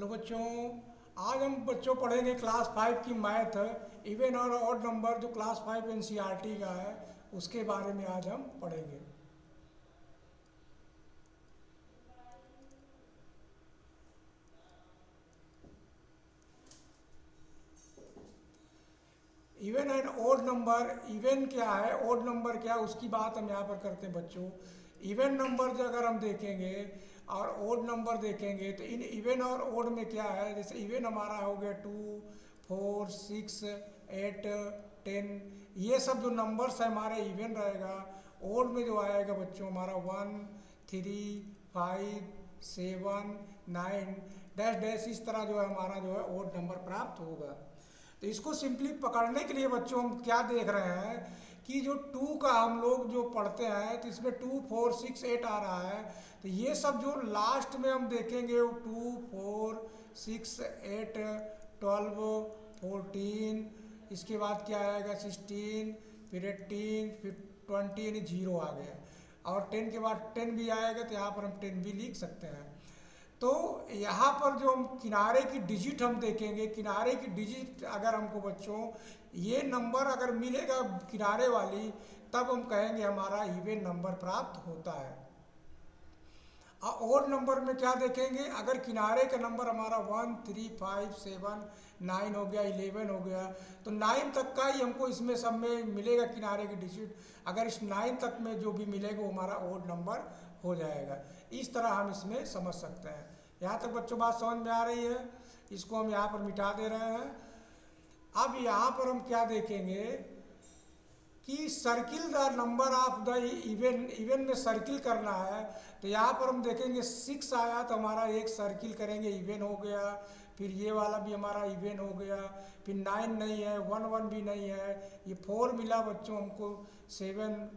Hello बच्चों। आज हम बच्चों पढ़ेंगे क्लास 5 की मैथ इवन और ऑड नंबर जो क्लास 5 एनसीईआरटी का है उसके बारे में आज हम पढ़ेंगे। Even and odd number, even क्या है ऑड नंबर क्या है उसकी बात हम यहाँ पर करते हैं बच्चों। इवन नंबर जो अगर हम देखेंगे और ऑड नंबर देखेंगे तो इन इवन और ऑड में क्या है, जैसे इवन हमारा हो गया 2, 4, 6, 8, 10, ये सब जो नंबर्स है हमारे इवन रहेगा। ऑड में जो आएगा बच्चों हमारा 1, 3, 5, 7, 9 डैश डैश, इस तरह जो है हमारा जो है ऑड नंबर प्राप्त होगा। तो इसको सिंपली पकड़ने के लिए बच्चों हम क्या देख रहे हैं कि जो टू का हम लोग जो पढ़ते हैं तो इसमें 2, 4, 6, 8 आ रहा है। तो ये सब जो लास्ट में हम देखेंगे वो 2, 4, 6, 8, 12, 14, इसके बाद क्या आएगा 16, फिर 18, फिर 20 यानी 0 आ गया। और 10 के बाद 10 भी आएगा तो यहाँ पर हम 10 भी लिख सकते हैं। तो यहाँ पर जो हम किनारे की डिजिट हम देखेंगे, किनारे की डिजिट अगर हमको बच्चों ये नंबर अगर मिलेगा किनारे वाली, तब हम कहेंगे हमारा इवन नंबर प्राप्त होता है। और नंबर में क्या देखेंगे, अगर किनारे का नंबर हमारा 1, 3, 5, 7, 9 हो गया, 11 हो गया, तो 9 तक का ही हमको इसमें सब में मिलेगा किनारे की डिजिट। अगर इस 9 तक में जो भी मिलेगा वो हमारा ओड नंबर हो जाएगा। इस तरह हम इसमें समझ सकते हैं। यहाँ तक बच्चों बात समझ में आ रही है? इसको हम यहाँ पर मिटा दे रहे हैं। अब यहाँ पर हम क्या देखेंगे कि circle the number of the even, even में सर्किल करना है। तो यहाँ पर हम देखेंगे 6 आया तो हमारा एक सर्किल करेंगे, इवन हो गया। फिर ये वाला भी हमारा इवन हो गया। फिर 9 नहीं है, 1 भी नहीं है, ये 4 मिला बच्चों हमको, 7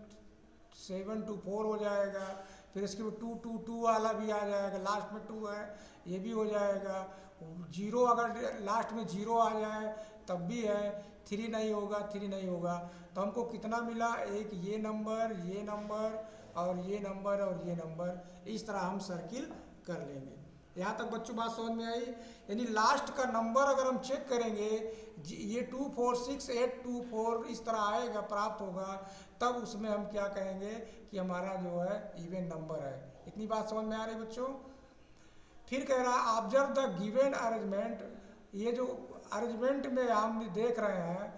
7 to 4 हो जाएगा। फिर इसके बाद 2 2 2 वाला भी आ जाएगा, लास्ट में 2 है, ये भी हो जाएगा। 0 अगर लास्ट में 0 आ जाए तब भी है। 3 नहीं होगा, 3 नहीं होगा। तो हमको कितना मिला, एक ये नंबर, ये नंबर और ये नंबर और ये नंबर, इस तरह हम सर्किल कर लेंगे। यहाँ तक बच्चों बात समझ में आई? यानी लास्ट का नंबर अगर हम चेक करेंगे, ये 2, 4, 6, 8, 2, 4 इस तरह आएगा, प्राप्त होगा, तब उसमें हम क्या कहेंगे कि हमारा जो है इवन नंबर है। इतनी बात समझ में आ रही बच्चों? फिर कह रहा है ऑब्जर्व द गिवन अरेंजमेंट। ये जो अरेंजमेंट में हम देख रहे हैं,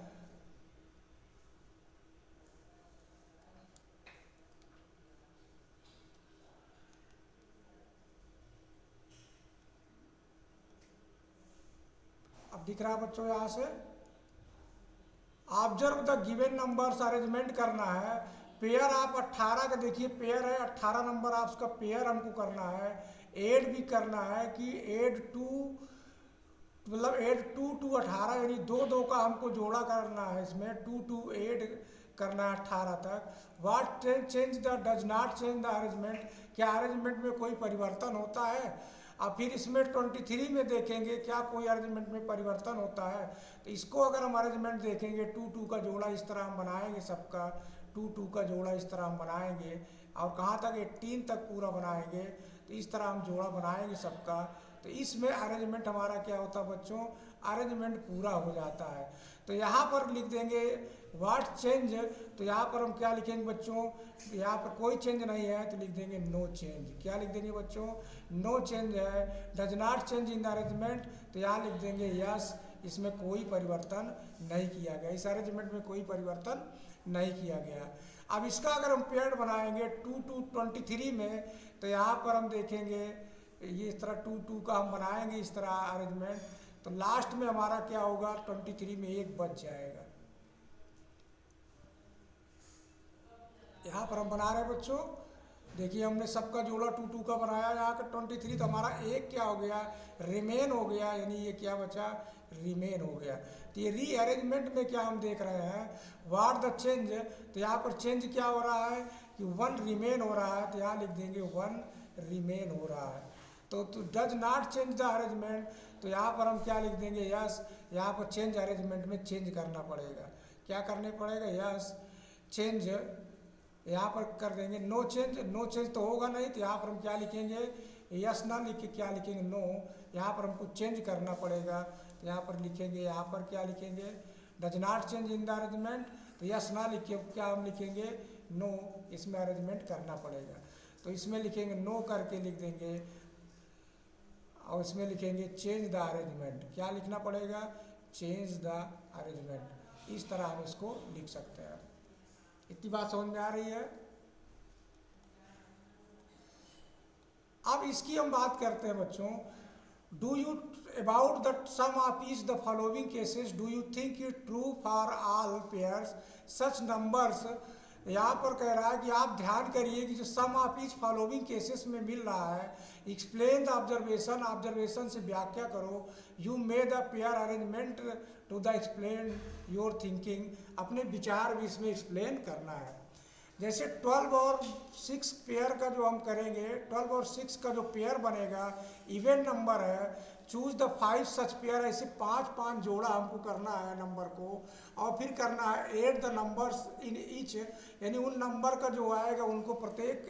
अब दिख रहा है बच्चों यहाँ से, observe the given numbers arrangement करना है। पेयर आप 18 का देखिए, पेयर है 18 नंबर, आप उसका पेयर हमको करना है। ऐड भी करना है कि ऐड टू, मतलब ऐड 2 to 18 यानी 2 2 का हमको जोड़ा करना है इसमें, 2 2 ऐड करना है 18 तक। What change the does not change the arrangement, क्या अरेंजमेंट में कोई परिवर्तन होता है? अब फिर इसमें 23 में देखेंगे क्या कोई अरेंजमेंट में परिवर्तन होता है। तो इसको अगर हम अरेंजमेंट देखेंगे, 2 2 का जोड़ा इस तरह हम बनाएंगे, सबका 2 2 का जोड़ा इस तरह हम बनाएंगे, और कहाँ तक 18 तक पूरा बनाएंगे। तो इस तरह हम जोड़ा बनाएंगे सबका। तो इसमें अरेंजमेंट हमारा क्या होता है बच्चों, अरेंजमेंट पूरा हो जाता है। तो यहाँ पर लिख देंगे व्हाट चेंज। तो यहाँ पर हम क्या लिखेंगे बच्चों, यहाँ पर कोई चेंज नहीं है तो लिख देंगे नो चेंज। क्या लिख देंगे बच्चों, नो चेंज है। Does not change in the arrangement, तो यहाँ लिख देंगे यस, इसमें कोई परिवर्तन नहीं किया गया, इस अरेंजमेंट में कोई परिवर्तन नहीं किया गया। अब इसका अगर हम पेयर बनाएंगे 2 to 23 में, तो यहाँ पर हम देखेंगे ये इस तरह 2 2 का हम बनाएंगे इस तरह अरेंजमेंट। तो लास्ट में हमारा क्या होगा, 23 में एक बच जाएगा। यहाँ पर हम बना रहे हैं बच्चों, देखिए हमने सबका जोड़ा 2 2 का बनाया, यहाँ का 23, तो हमारा एक क्या हो गया, रिमेन हो गया, यानी ये क्या बचा, रिमेन हो गया। तो ये रीअरेंजमेंट में क्या हम देख रहे हैं, व्हाट द चेंज। तो यहाँ पर चेंज क्या हो रहा है कि 1 रिमेन हो रहा है, तो यहाँ लिख देंगे 1 रिमेन हो रहा है। तो does not change the arrangement, तो यहाँ पर हम क्या लिख देंगे, यस। यहाँ पर चेंज अरेंजमेंट में चेंज करना पड़ेगा, क्या करने पड़ेगा, यस चेंज। यहाँ पर कर देंगे नो चेंज, नो चेंज तो होगा नहीं, तो यहाँ पर हम क्या लिखेंगे, यस ना लिख के क्या लिखेंगे, नो। यहाँ पर हमको चेंज करना पड़ेगा, तो यहाँ पर लिखेंगे, यहाँ पर क्या लिखेंगे, does not change in the arrangement. तो यस ना लिख के क्या हम लिखेंगे, नो, इसमें अरेंजमेंट करना पड़ेगा। तो इसमें लिखेंगे नो करके लिख देंगे, और इसमें लिखेंगे चेंज द अरेंजमेंट। क्या लिखना पड़ेगा, चेंज द अरेंजमेंट। इस तरह हम इसको लिख सकते हैं। इतनी बात समझ में आ रही है। अब इसकी हम बात करते हैं बच्चों, do you about the sum of each the following cases do you think it true for all pairs such numbers. यहाँ पर कह रहा है कि आप ध्यान करिए कि जो सम ऑफ ईच फॉलोइंग केसेस में मिल रहा है, एक्सप्लेन द ऑब्जर्वेशन, ऑब्जर्वेशन से व्याख्या करो, you may the pair arrangement to the explain your thinking, अपने विचार भी इसमें एक्सप्लेन करना है। जैसे 12 और 6 पेयर का जो हम करेंगे, 12 और 6 का जो पेयर बनेगा, इवन नंबर है, चूज द 5 सच पेयर, ऐसे 5 जोड़ा हमको करना है नंबर को, और फिर करना है add the numbers in each, यानी उन नंबर का जो आएगा उनको प्रत्येक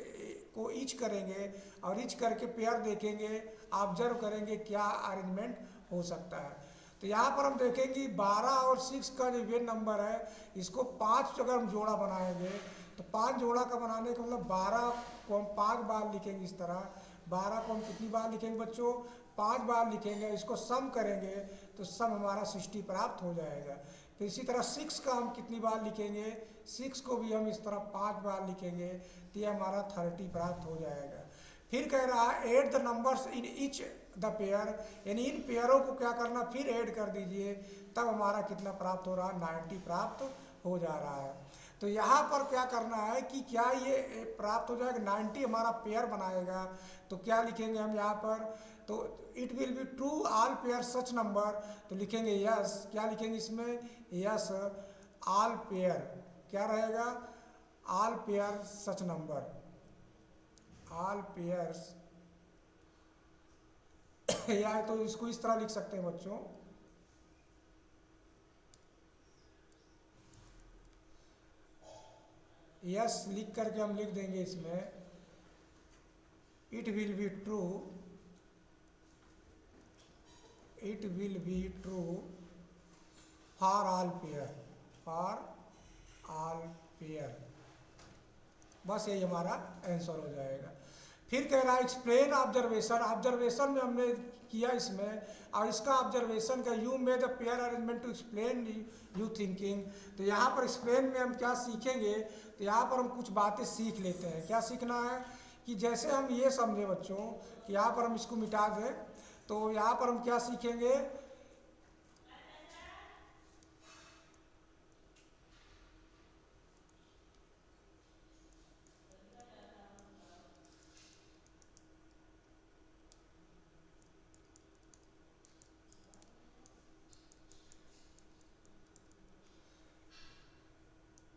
को ईच करेंगे, और ईच करके पेयर देखेंगे, ऑब्जर्व करेंगे क्या अरेंजमेंट हो सकता है। तो यहाँ पर हम देखेंगे 12 और 6 का जो इवन नंबर है, इसको 5 अगर हम जोड़ा बनाएंगे, तो 5 जोड़ा का बनाने का मतलब 12 को हम 5 बार लिखेंगे। इस तरह 12 को हम कितनी बार लिखेंगे बच्चों, 5 बार लिखेंगे। इसको सम करेंगे तो सम हमारा 60 प्राप्त हो जाएगा। तो इसी तरह 6 का हम कितनी बार लिखेंगे, 6 को भी हम इस तरह 5 बार लिखेंगे, तो ये हमारा 30 प्राप्त हो जाएगा। फिर कह रहा है add the numbers in each the pair, यानी इन पेयरों को क्या करना, फिर ऐड कर दीजिए, तब हमारा कितना प्राप्त हो रहा है, 90 प्राप्त हो जा रहा है। तो यहाँ पर क्या करना है कि क्या ये प्राप्त हो जाएगा, 90 हमारा पेयर बनाएगा। तो क्या लिखेंगे हम यहाँ पर, तो it will be true all pair such number, तो लिखेंगे यस। क्या लिखेंगे इसमें, यस ऑल पेयर, क्या रहेगा, ऑल पेयर सच नंबर, ऑल पेयर्स या तो इसको इस तरह लिख सकते हैं बच्चों, यस लिख करके हम लिख देंगे इसमें, it will be true, it will be true for all pair, for all pair, बस यही हमारा आंसर हो जाएगा। फिर कह रहा है एक्सप्लेन ऑब्जर्वेशन, ऑब्जर्वेशन में हमने किया इसमें, और इसका ऑब्जर्वेशन का you may the pair arrangement to explain you thinking. तो यहाँ पर एक्सप्लेन में हम क्या सीखेंगे, तो यहाँ पर हम कुछ बातें सीख लेते हैं। क्या सीखना है कि जैसे हम ये समझे बच्चों कि यहाँ पर हम इसको मिटा दें, तो यहाँ पर हम क्या सीखेंगे,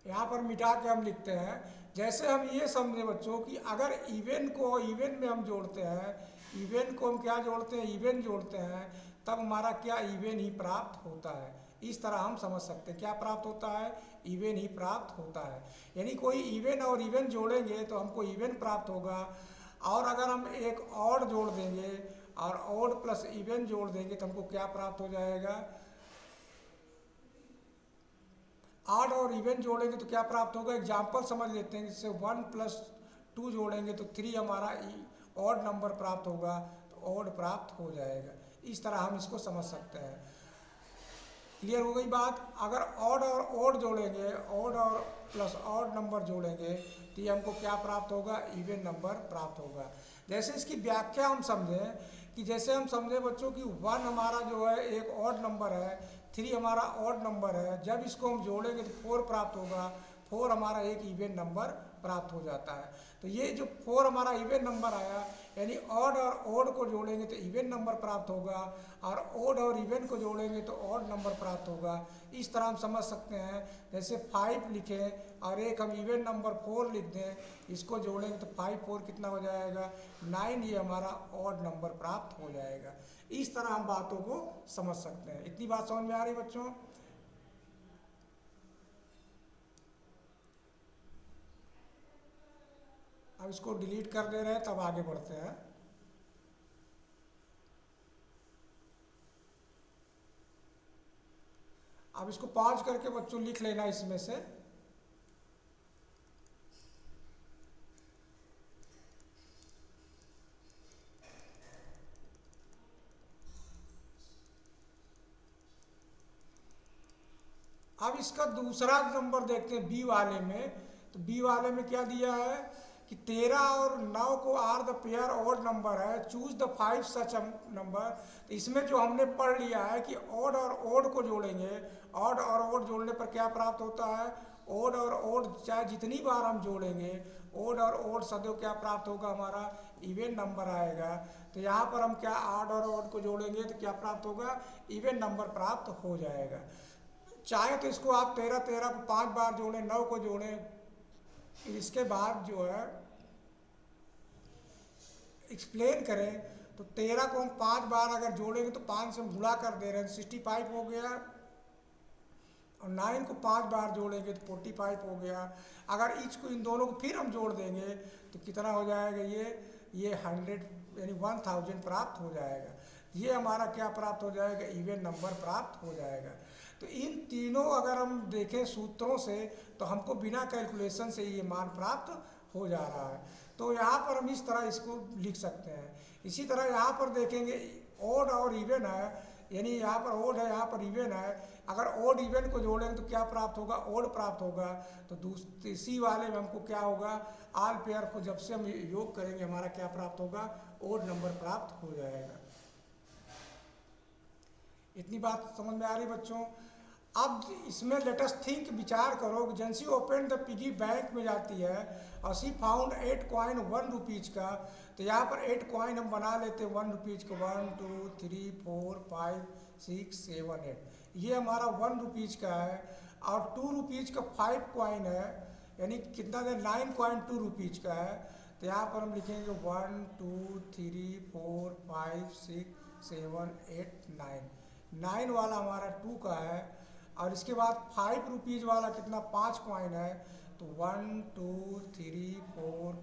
यहाँ पर मिटा के हम लिखते हैं। जैसे हम ये समझे बच्चों कि अगर इवन को इवन में हम जोड़ते हैं, इवन को हम क्या जोड़ते हैं, इवन जोड़ते हैं, तब हमारा क्या इवन ही प्राप्त होता है। इस तरह हम समझ सकते हैं क्या प्राप्त होता है, इवन ही प्राप्त होता है। यानी कोई इवन और इवन जोड़ेंगे तो हमको इवन प्राप्त होगा, और अगर हम एक ऑड जोड़ देंगे और ऑड प्लस इवन जोड़ देंगे तो हमको क्या प्राप्त हो जाएगा, ऑड और इवन जोड़ेंगे तो क्या प्राप्त होगा, एग्जाम्पल समझ लेते हैं। जैसे 1 + 2 जोड़ेंगे तो 3 हमारा ऑड नंबर प्राप्त होगा, तो ऑड प्राप्त हो जाएगा। इस तरह हम इसको समझ सकते हैं। क्लियर हो गई बात। अगर ऑड और ऑड जोड़ेंगे, ऑड और प्लस ऑड नंबर जोड़ेंगे तो ये हमको क्या प्राप्त होगा, इवन नंबर प्राप्त होगा। जैसे इसकी व्याख्या हम समझें कि जैसे हम समझे बच्चों कि 1 हमारा जो है एक ऑड नंबर है, 3 हमारा ऑड नंबर है, जब इसको हम जोड़ेंगे तो 4 प्राप्त होगा, 4 हमारा एक इवन नंबर प्राप्त हो जाता है। तो ये जो 4 हमारा इवन नंबर आया, यानी ऑड और ऑड को जोड़ेंगे तो इवन नंबर प्राप्त होगा, और ऑड और इवन को जोड़ेंगे तो ऑड नंबर प्राप्त होगा। इस तरह हम समझ सकते हैं। जैसे 5 लिखें और एक हम इवन नंबर 4 लिख दें, इसको जोड़ेंगे तो 5 4 कितना हो जाएगा, 9, ये हमारा ऑड नंबर प्राप्त हो जाएगा। इस तरह हम बातों को समझ सकते हैं। इतनी बात समझ में आ रही बच्चों। अब इसको डिलीट कर दे रहे हैं, तब आगे बढ़ते हैं। अब इसको पॉज करके बच्चों लिख लेना इसमें से। अब इसका दूसरा नंबर देखते हैं बी वाले में। तो बी वाले में क्या दिया है कि 13 और 9 को are the pair odd number है, चूज द 5 सच नंबर। तो इसमें जो हमने पढ़ लिया है कि ऑड और ओड को जोड़ेंगे, ऑड और ओड जोड़ने पर क्या प्राप्त होता है, ओड और ओड चाहे जितनी बार हम जोड़ेंगे, ओड और ओड सदैव क्या प्राप्त होगा, हमारा इवन नंबर आएगा। तो यहाँ पर हम क्या ऑड और ओड को जोड़ेंगे तो क्या प्राप्त होगा, इवन नंबर प्राप्त हो जाएगा। चाहे तो इसको आप 13 13 को 5 बार जोड़ें, 9 को जोड़ें, फिर इसके बाद जो है एक्सप्लेन करें। तो 13 को हम 5 बार अगर जोड़ेंगे तो 5 से हम गुणा कर दे रहे हैं, 65 हो गया। और 9 को 5 बार जोड़ेंगे तो 45 हो गया। अगर इसको इन दोनों को फिर हम जोड़ देंगे तो कितना हो जाएगा, ये 100 यानी 1000 प्राप्त हो जाएगा। ये हमारा क्या प्राप्त हो जाएगा, इवन नंबर प्राप्त हो जाएगा। तो इन तीनों अगर हम देखें सूत्रों से तो हमको बिना कैलकुलेशन से ये मान प्राप्त हो जा रहा है। तो यहाँ पर हम इस तरह इसको लिख सकते हैं। इसी तरह यहाँ पर देखेंगे ओड और इवन है, यानी यहाँ पर ओड है, यहाँ पर इवन है। अगर ओड इवन को जोड़ेंगे तो क्या प्राप्त होगा, ओड प्राप्त होगा। तो दूसरी वाले में हमको क्या होगा, आल पेयर को जब से हम योग करेंगे हमारा क्या प्राप्त होगा, ओड नंबर प्राप्त हो जाएगा। इतनी बात समझ में आ रही बच्चों। अब इसमें लेटेस्ट थिंक, विचार करो कि जेंसी ओपन द पिगी बैंक में जाती है और सी फाउंड 8 कॉइन 1 रुपीज का। तो यहाँ पर 8 कॉइन हम बना लेते हैं 1 रुपीज को, 1 2 3 4 5 6 7 8। ये हमारा 1 रुपीज का है। और 2 रुपीज का 5 कॉइन है, यानी कितना है, 9 कॉइन 2 रुपीज का है। तो यहाँ पर हम लिखेंगे 1 2 3 4 5 6 7 8 9। 9 वाला हमारा 2 का है। और इसके बाद 5 रुपीज़ वाला कितना, 5 कॉइन है। तो 1 2 3 4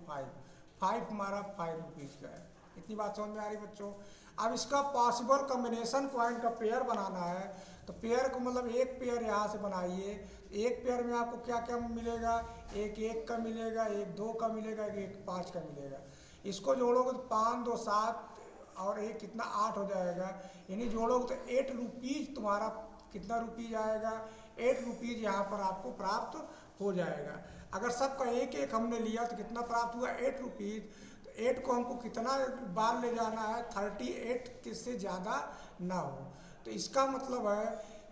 5 हमारा 5 रुपीज़ का है। इतनी बात समझ में आ रही बच्चों। अब इसका पॉसिबल कॉम्बिनेशन कॉइन का पेयर बनाना है। तो पेयर को मतलब एक पेयर यहाँ से बनाइए। एक पेयर में आपको क्या क्या मिलेगा, एक 1 का मिलेगा, एक 2 का मिलेगा, एक 5 का मिलेगा। इसको जोड़ोगे तो 5 2 7 और एक कितना 8 हो जाएगा। यानी जोड़ोगे तो 8 रुपीज़ तुम्हारा कितना रुपीज़ आएगा, 8 रुपीज़ यहाँ पर आपको प्राप्त हो जाएगा। अगर सबका एक एक हमने लिया तो कितना प्राप्त हुआ, 8 रुपीज़। तो 8 को हमको कितना बार ले जाना है, 38 किससे ज़्यादा ना हो। तो इसका मतलब है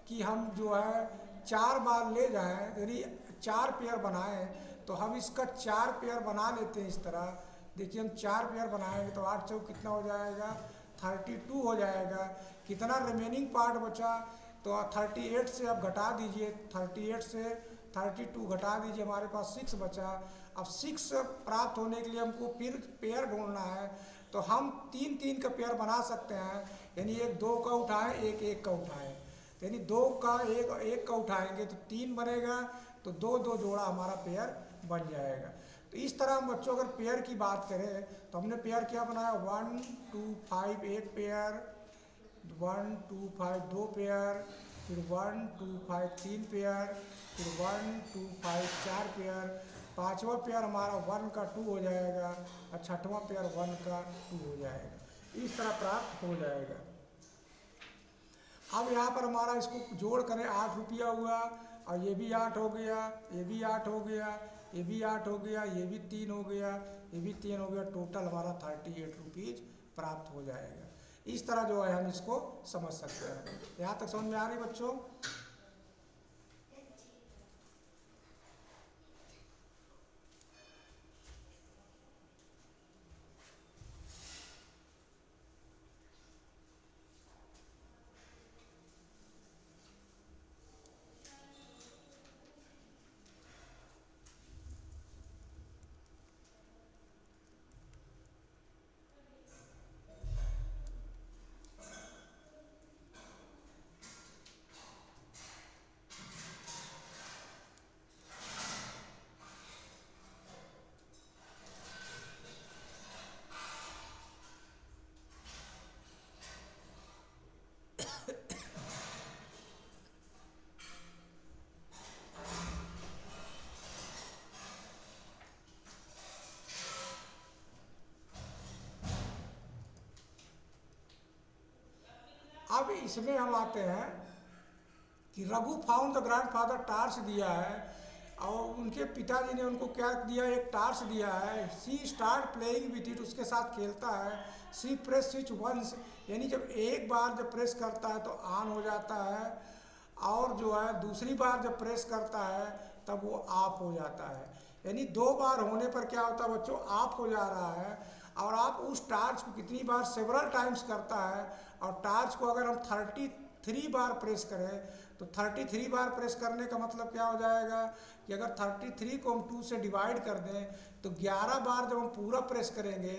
कि हम जो है 4 बार ले जाएं, यदि 4 पेयर बनाएं तो हम इसका 4 पेयर बना लेते हैं इस तरह। देखिए हम 4 पेयर बनाएंगे तो 8 चौक कितना हो जाएगा, 32 हो जाएगा। कितना रिमेनिंग पार्ट बचा, तो 38 से अब घटा दीजिए, 38 से 32 घटा दीजिए, हमारे पास 6 बचा। अब 6 प्राप्त होने के लिए हमको फिर पेयर ढूंढना है। तो हम 3 3 का पेयर बना सकते हैं, यानी एक 2 का उठाएं, एक 1 का उठाएं। यानी 2 का 1 का उठाएंगे तो 3 बनेगा, तो 2 2 जोड़ा हमारा पेयर बन जाएगा। तो इस तरह हम बच्चों अगर पेयर की बात करें तो हमने पेयर क्या बनाया, 1 2 5 एक पेयर, 1 2 5 2 पेयर, फिर 1 2 5 3 पेयर, फिर 1 2 5 4 पेयर। पांचवा पेयर हमारा 1 का 2 हो जाएगा और छठवां पेयर 1 का 2 हो जाएगा। इस तरह प्राप्त हो जाएगा। अब यहाँ पर हमारा इसको जोड़ करें, 8 रुपया हुआ, और ये भी 8 हो गया, ये भी 8 हो गया, ये भी 8 हो गया, ये भी 3 हो गया, ये भी 3 हो गया। टोटल हमारा 38 रुपीज़ प्राप्त हो जाएगा। इस तरह जो है हम इसको समझ सकते हैं। यहाँ तक समझ में आ रही बच्चों। अब इसमें हम आते हैं कि Raghu found the grandfather torch दिया है और उनके पिताजी ने उनको क्या दिया, एक टार्च दिया है। सी स्टार्ट प्लेइंग विथ इट, उसके साथ खेलता है। सी प्रेस स्विच वंस, यानी जब एक बार जब प्रेस करता है तो ऑन हो जाता है, और जो है दूसरी बार जब प्रेस करता है तब वो ऑफ हो जाता है। यानी 2 बार होने पर क्या होता है बच्चों, ऑफ हो जा रहा है। और आप उस टार्च को कितनी बार, सेवरल टाइम्स करता है। और टार्च को अगर हम 33 बार प्रेस करें तो 33 बार प्रेस करने का मतलब क्या हो जाएगा कि अगर 33 को हम 2 से डिवाइड कर दें तो 11 बार जब हम पूरा प्रेस करेंगे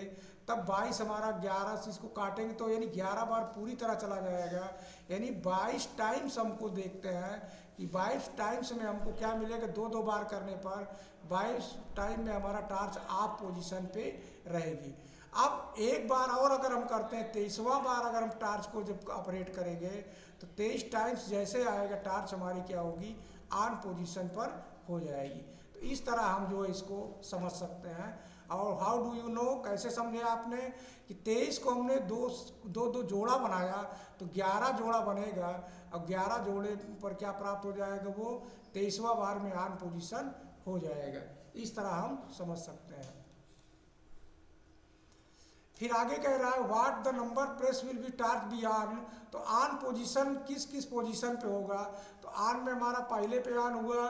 तब 22 हमारा 11 से इसको काटेंगे तो यानी 11 बार पूरी तरह चला जाएगा। यानी 22 टाइम्स हमको देखते हैं कि 22 टाइम्स में हमको क्या मिलेगा, 2-2 बार करने पर 22 टाइम में हमारा टार्च ऑफ पोजीशन पे रहेगी। अब एक बार और अगर हम करते हैं, 23वां बार अगर हम टार्च को जब ऑपरेट करेंगे तो 23 टाइम्स जैसे आएगा टार्च हमारी क्या होगी, ऑन पोजीशन पर हो जाएगी। तो इस तरह हम जो है इसको समझ सकते हैं। और हाउ डू यू नो, कैसे समझे आपने कि 23 को हमने दो जोड़ा बनाया तो 11 जोड़ा बनेगा। अब 11 जोड़े पर क्या प्राप्त हो जाएगा, वो 23वां बार में ऑन पोजीशन हो जाएगा। इस तरह हम समझ सकते हैं। फिर आगे कह रहा है what the number press will be torch be on, तो ऑन पोजीशन किस किस पोजीशन पे होगा। तो ऑन में हमारा पहले पे ऑन हुआ,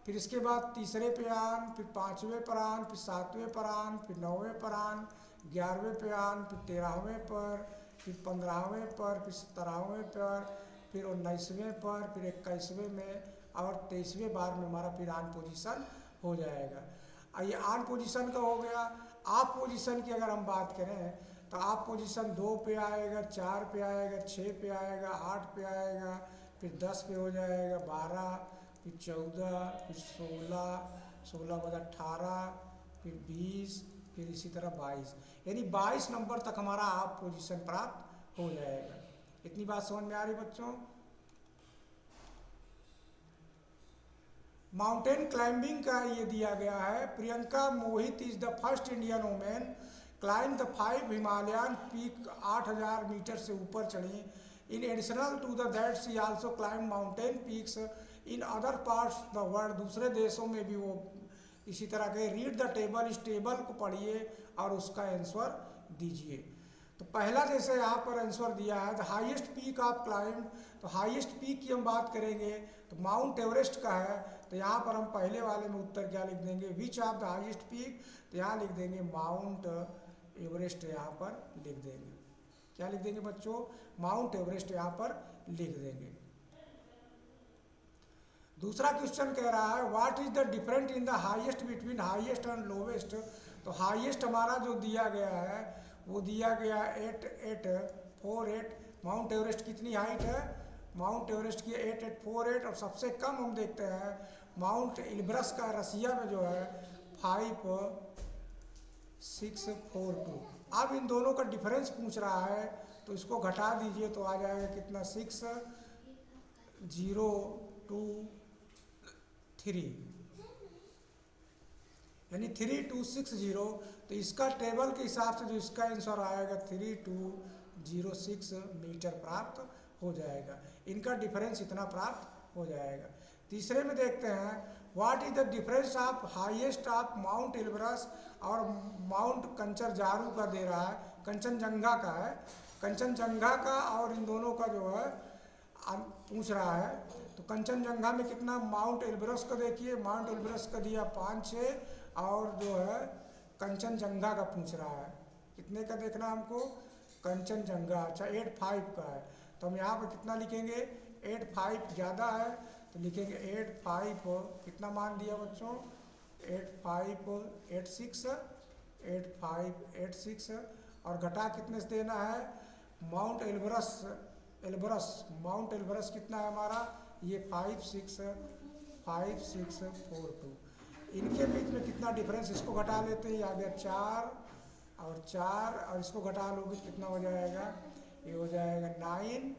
फिर इसके बाद तीसरे पे ऑन, फिर 5वें पर ऑन, फिर 7वें पर ऑन, फिर 9वें पर ऑन, 11वें पे ऑन, फिर 13वें पर, फिर 15वें पर, फिर 17वें पर, फिर 19वें पर, फिर 21वें में और 23वें बार में हमारा फिर ऑन पोजीशन हो जाएगा। ये ऑन पोजीशन का हो गया। ऑफ पोजीशन की अगर हम बात करें तो ऑफ पोजीशन 2 पे आएगा, 4 पे आएगा, 6 पे आएगा, 8 पे आएगा, फिर 10 पे हो जाएगा, 12, फिर 14, फिर 16 बाद 18, फिर 20, फिर इसी तरह 22, यानी 22 नंबर तक हमारा ऑफ पोजीशन प्राप्त हो जाएगा। इतनी बात समझ में आ रही बच्चों। माउंटेन क्लाइंबिंग का ये दिया गया है। Priyanka Mohit is the first Indian women climb the 5 Himalayan peak, 8000 metre से ऊपर चढ़ी। In additional to the that she also climb mountain peaks in other parts the world, दूसरे देशों में भी वो इसी तरह के। रीड द टेबल, इस टेबल को पढ़िए और उसका आंसर दीजिए। तो पहला जैसे यहाँ पर आंसर दिया है the highest peak of climb, तो हाईएस्ट पीक की हम बात करेंगे तो माउंट एवरेस्ट का है। तो यहाँ पर हम पहले वाले में उत्तर क्या लिख देंगे, which of the highest peak, तो यहाँ लिख देंगे माउंट एवरेस्ट, यहाँ पर लिख देंगे। क्या लिख देंगे बच्चों, माउंट एवरेस्ट यहाँ पर लिख देंगे। दूसरा क्वेश्चन कह रहा है what is the different in the highest between highest and lowest, तो हाईएस्ट हमारा जो दिया गया है वो दिया गया 8848। माउंट एवरेस्ट कितनी हाइट है, माउंट एवरेस्ट की 8848, और सबसे कम हम देखते हैं माउंट एल्ब्रस का रसिया में जो है 5642। अब इन दोनों का डिफरेंस पूछ रहा है तो इसको घटा दीजिए तो आ जाएगा कितना, 6023, यानी 3260। तो इसका टेबल के हिसाब से जो इसका आंसर आएगा 3206 मीटर प्राप्त हो जाएगा। इनका डिफरेंस इतना प्राप्त हो जाएगा। तीसरे में देखते हैं what is the difference of highest of mount Elbrus और माउंट कंचनजारू का दे रहा है, कंचनजंगा का है, कंचनजंगा का और इन दोनों का जो है पूछ रहा है। तो कंचनजंगा में कितना, माउंट एल्ब्रस का देखिए, माउंट एल्ब्रस का दिया 5-6 और जो है कंचनजंगा का पूछ रहा है कितने का देखना हमको, कंचनजंगा अच्छा 85 का है। तो हम यहाँ पर कितना लिखेंगे, 85 ज़्यादा है तो लिखेंगे 85, कितना मान दिया बच्चों, 8586 और घटा कितने से देना है, माउंट माउंट एल्ब्रस कितना है हमारा, ये 5642। इनके बीच में कितना डिफरेंस, इसको घटा लेते हैं, आ गया 4 और इसको घटा लोगे कितना हो जाएगा, ये हो जाएगा 9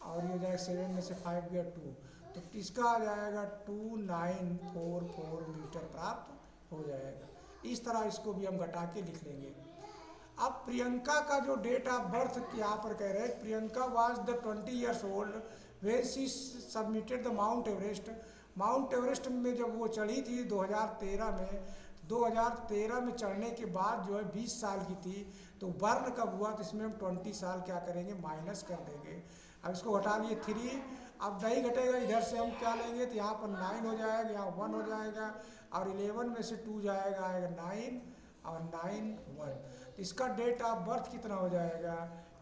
और ये हो जाएगा 7 में से 5 गया 2, तो इसका आ जाएगा 2944 मीटर प्राप्त हो जाएगा। इस तरह इसको भी हम घटा के लिख लेंगे। अब प्रियंका का जो डेट ऑफ बर्थ यहाँ पर कह रहे हैं, Priyanka was the 20 years old when she submitted the mount Everest. Mount Everest में जब वो चढ़ी थी 2013 में, 2013 में चढ़ने के बाद जो है 20 साल की थी, तो बर्न कब हुआ, तो इसमें हम 20 साल क्या करेंगे, माइनस कर देंगे। अब इसको घटा लिए 3, अब नहीं घटेगा, इधर से हम क्या लेंगे, तो यहाँ पर 9 हो जाएगा, यहाँ 1 हो जाएगा, और 11 में से 2 जाएगा, आएगा 9, और 9 1। तो इसका डेट ऑफ बर्थ कितना हो जाएगा,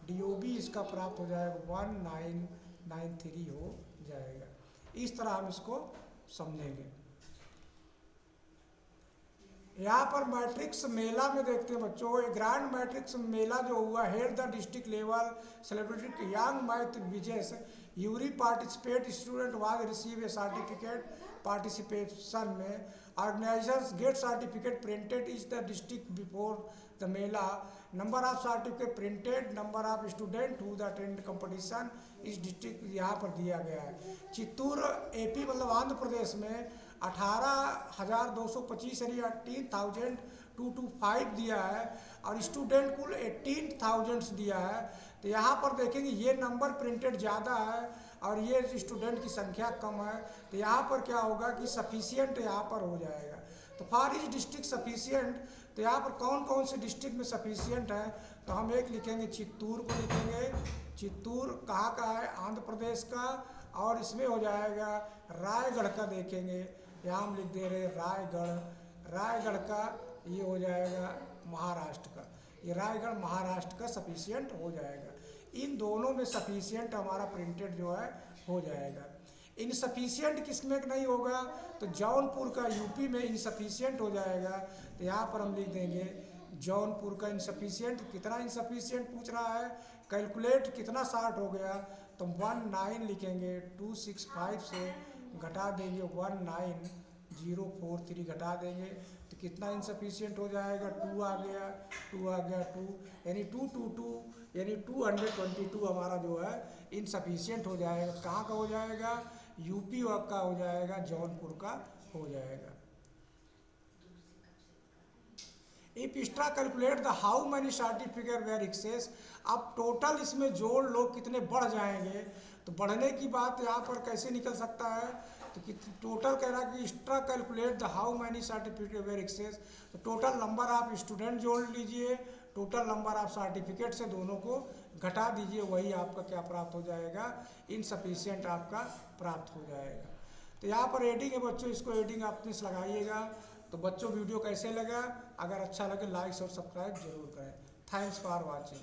DOB इसका प्राप्त हो जाएगा 1993 हो जाएगा। इस तरह हम इसको समझेंगे। यहाँ पर मैट्रिक्स मेला में देखते हैं बच्चों, ग्रैंड मैट्रिक्स मेला जो हुआ, held the district level celebrated young math whizzes यूरी participate student was receive a certificate participation में, organisers get certificate printed is the district before the मेला, number of certificate printed, number of student who the attend competition इस district यहाँ पर दिया गया है। Chittoor AP मतलब आंध्र प्रदेश में 18,225 यानी 18,225 दिया है, और स्टूडेंट कुल 18,000 दिया है। तो यहाँ पर देखेंगे ये नंबर प्रिंटेड ज़्यादा है और ये स्टूडेंट की संख्या कम है, तो यहाँ पर क्या होगा कि सफिशियंट यहाँ पर हो जाएगा। तो फॉर इज डिस्ट्रिक्ट सफिशियंट, तो यहाँ पर कौन कौन से डिस्ट्रिक्ट में सफिशियंट है, तो हम एक लिखेंगे चित्तूर को लिखेंगे। चित्तूर कहाँ का है, आंध्र प्रदेश का, और इसमें हो जाएगा रायगढ़ का, देखेंगे यहाँ हम लिख दे रहे रायगढ़, रायगढ़ का ये हो जाएगा महाराष्ट्र का, ये रायगढ़ महाराष्ट्र का सफिशियंट हो जाएगा। इन दोनों में सफिशियंट हमारा प्रिंटेड जो है हो जाएगा। इनसफिशियंट किसमें नहीं होगा, तो जौनपुर का UP में इनसफिशियंट हो जाएगा। तो यहाँ पर हम लिख देंगे जौनपुर का इनसफिशियंट, कितना इनसफिशियंट पूछ रहा है, कैलकुलेट कितना 60 हो गया, तो 19 लिखेंगे, 265 से घटा देंगे 19043 घटा देंगे, तो कितना इनसफिशियंट हो जाएगा, 2 आ गया, 2 आ गया, 2 यानी 222 यानी 222 हमारा जो है इनसफिशियंट हो जाएगा। कहाँ का हो जाएगा, UP का हो जाएगा, जौनपुर का हो जाएगा। If extra calculate the how many certificate were excess, अब टोटल इसमें जोड़ लो कितने बढ़ जाएंगे, तो बढ़ने की बात यहाँ पर कैसे निकल सकता है, तो टोटल कह रहा है कि extra calculate the how many certificate were excess, तो टोटल नंबर ऑफ स्टूडेंट जोड़ लीजिए, टोटल नंबर ऑफ सर्टिफिकेट से दोनों को घटा दीजिए, वही आपका क्या प्राप्त हो जाएगा, इनसफिशियंट आपका प्राप्त हो जाएगा। तो यहाँ पर एडिंग है बच्चों, इसको एडिंग आप अपने लगाइएगा। तो बच्चों वीडियो कैसे लगा, अगर अच्छा लगे लाइक और सब्सक्राइब जरूर करें। Thanks for watching.